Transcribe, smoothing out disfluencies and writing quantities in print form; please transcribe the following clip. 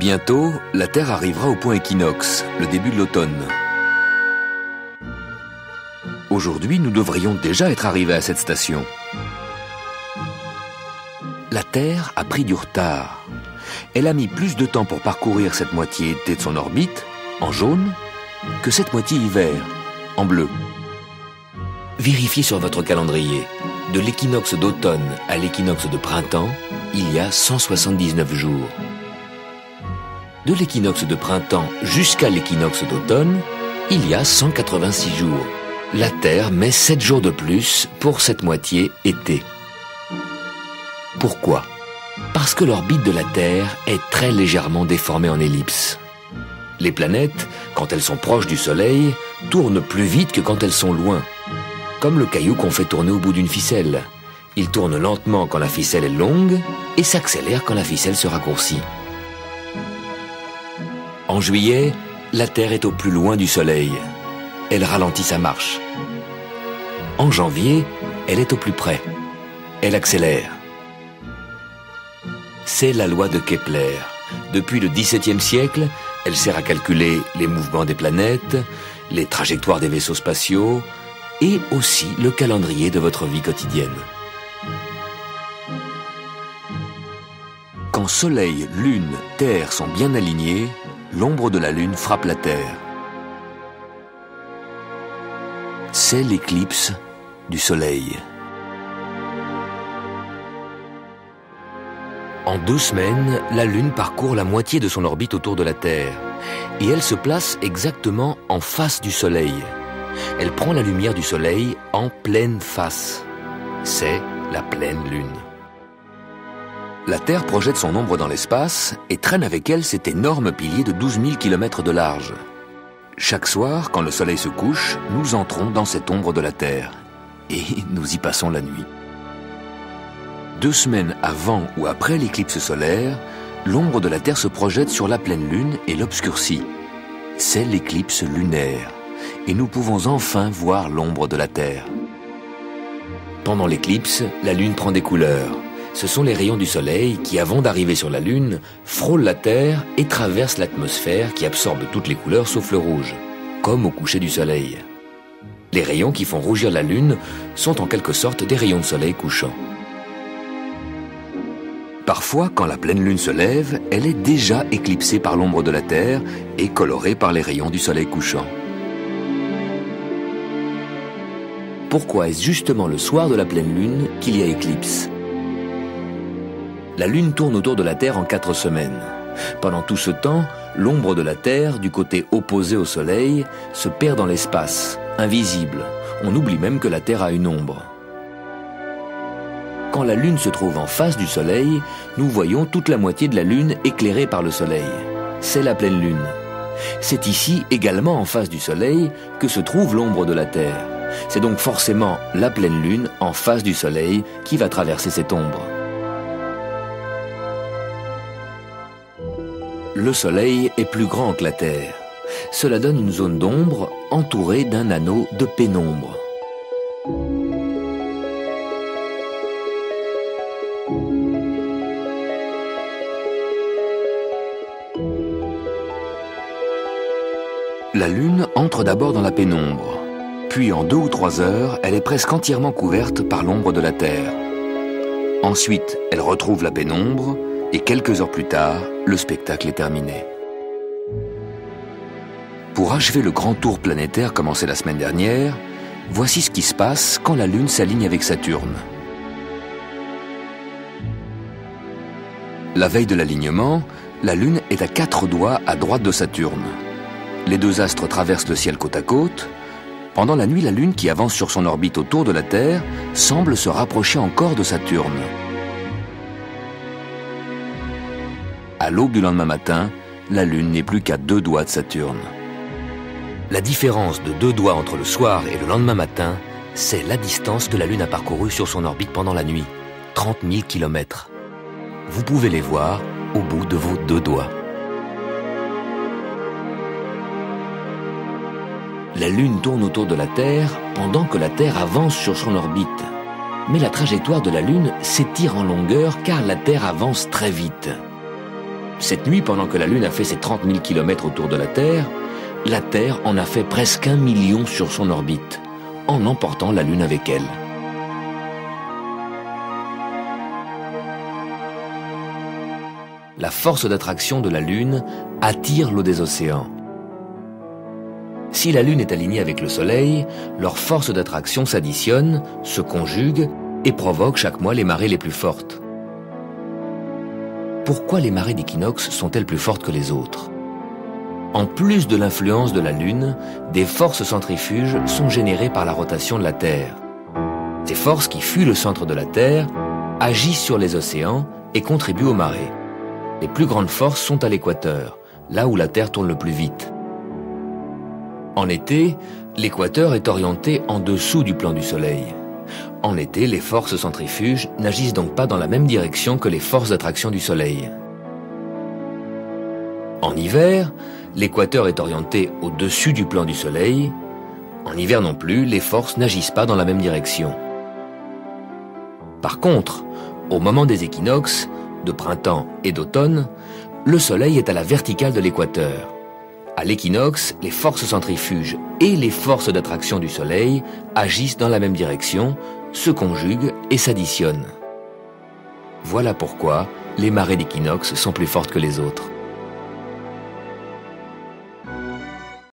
Bientôt, la Terre arrivera au point équinoxe, le début de l'automne. Aujourd'hui, nous devrions déjà être arrivés à cette station. La Terre a pris du retard. Elle a mis plus de temps pour parcourir cette moitié été de son orbite, en jaune, que cette moitié hiver, en bleu. Vérifiez sur votre calendrier. De l'équinoxe d'automne à l'équinoxe de printemps, il y a 179 jours. De l'équinoxe de printemps jusqu'à l'équinoxe d'automne, il y a 186 jours. La Terre met 7 jours de plus pour cette moitié été. Pourquoi? Parce que l'orbite de la Terre est très légèrement déformée en ellipse. Les planètes, quand elles sont proches du Soleil, tournent plus vite que quand elles sont loin. Comme le caillou qu'on fait tourner au bout d'une ficelle. Il tourne lentement quand la ficelle est longue et s'accélère quand la ficelle se raccourcit. En juillet, la Terre est au plus loin du Soleil. Elle ralentit sa marche. En janvier, elle est au plus près. Elle accélère. C'est la loi de Kepler. Depuis le XVIIe siècle, elle sert à calculer les mouvements des planètes, les trajectoires des vaisseaux spatiaux et aussi le calendrier de votre vie quotidienne. Quand Soleil, Lune, Terre sont bien alignés, l'ombre de la Lune frappe la Terre. C'est l'éclipse du Soleil. En 2 semaines, la Lune parcourt la moitié de son orbite autour de la Terre et elle se place exactement en face du Soleil. Elle prend la lumière du Soleil en pleine face. C'est la pleine Lune. La Terre projette son ombre dans l'espace et traîne avec elle cet énorme pilier de 12 000 km de large. Chaque soir, quand le Soleil se couche, nous entrons dans cette ombre de la Terre et nous y passons la nuit. 2 semaines avant ou après l'éclipse solaire, l'ombre de la Terre se projette sur la pleine Lune et l'obscurcit. C'est l'éclipse lunaire, et nous pouvons enfin voir l'ombre de la Terre. Pendant l'éclipse, la Lune prend des couleurs. Ce sont les rayons du Soleil qui, avant d'arriver sur la Lune, frôlent la Terre et traversent l'atmosphère qui absorbe toutes les couleurs sauf le rouge, comme au coucher du Soleil. Les rayons qui font rougir la Lune sont en quelque sorte des rayons de soleil couchant. Parfois, quand la pleine Lune se lève, elle est déjà éclipsée par l'ombre de la Terre et colorée par les rayons du soleil couchant. Pourquoi est-ce justement le soir de la pleine Lune qu'il y a éclipse? La Lune tourne autour de la Terre en 4 semaines. Pendant tout ce temps, l'ombre de la Terre, du côté opposé au Soleil, se perd dans l'espace, invisible. On oublie même que la Terre a une ombre. Quand la Lune se trouve en face du Soleil, nous voyons toute la moitié de la Lune éclairée par le Soleil. C'est la pleine Lune. C'est ici, également en face du Soleil, que se trouve l'ombre de la Terre. C'est donc forcément la pleine Lune en face du Soleil qui va traverser cette ombre. Le Soleil est plus grand que la Terre. Cela donne une zone d'ombre entourée d'un anneau de pénombre. La Lune entre d'abord dans la pénombre. Puis en 2 ou 3 heures, elle est presque entièrement couverte par l'ombre de la Terre. Ensuite, elle retrouve la pénombre et quelques heures plus tard, le spectacle est terminé. Pour achever le grand tour planétaire commencé la semaine dernière, voici ce qui se passe quand la Lune s'aligne avec Saturne. La veille de l'alignement, la Lune est à 4 doigts à droite de Saturne. Les 2 astres traversent le ciel côte à côte. Pendant la nuit, la Lune, qui avance sur son orbite autour de la Terre, semble se rapprocher encore de Saturne. À l'aube du lendemain matin, la Lune n'est plus qu'à 2 doigts de Saturne. La différence de 2 doigts entre le soir et le lendemain matin, c'est la distance que la Lune a parcourue sur son orbite pendant la nuit, 30 000 km. Vous pouvez les voir au bout de vos 2 doigts. La Lune tourne autour de la Terre pendant que la Terre avance sur son orbite. Mais la trajectoire de la Lune s'étire en longueur car la Terre avance très vite. Cette nuit, pendant que la Lune a fait ses 30 000 km autour de la Terre en a fait presque 1 million sur son orbite, en emportant la Lune avec elle. La force d'attraction de la Lune attire l'eau des océans. Si la Lune est alignée avec le Soleil, leurs forces d'attraction s'additionnent, se conjuguent et provoquent chaque mois les marées les plus fortes. Pourquoi les marées d'équinoxe sont-elles plus fortes que les autres? En plus de l'influence de la Lune, des forces centrifuges sont générées par la rotation de la Terre. Ces forces qui fuient le centre de la Terre agissent sur les océans et contribuent aux marées. Les plus grandes forces sont à l'équateur, là où la Terre tourne le plus vite. En été, l'équateur est orienté en dessous du plan du Soleil. En été, les forces centrifuges n'agissent donc pas dans la même direction que les forces d'attraction du Soleil. En hiver, l'équateur est orienté au-dessus du plan du Soleil. En hiver non plus, les forces n'agissent pas dans la même direction. Par contre, au moment des équinoxes, de printemps et d'automne, le Soleil est à la verticale de l'équateur. À l'équinoxe, les forces centrifuges et les forces d'attraction du Soleil agissent dans la même direction, se conjuguent et s'additionnent. Voilà pourquoi les marées d'équinoxe sont plus fortes que les autres.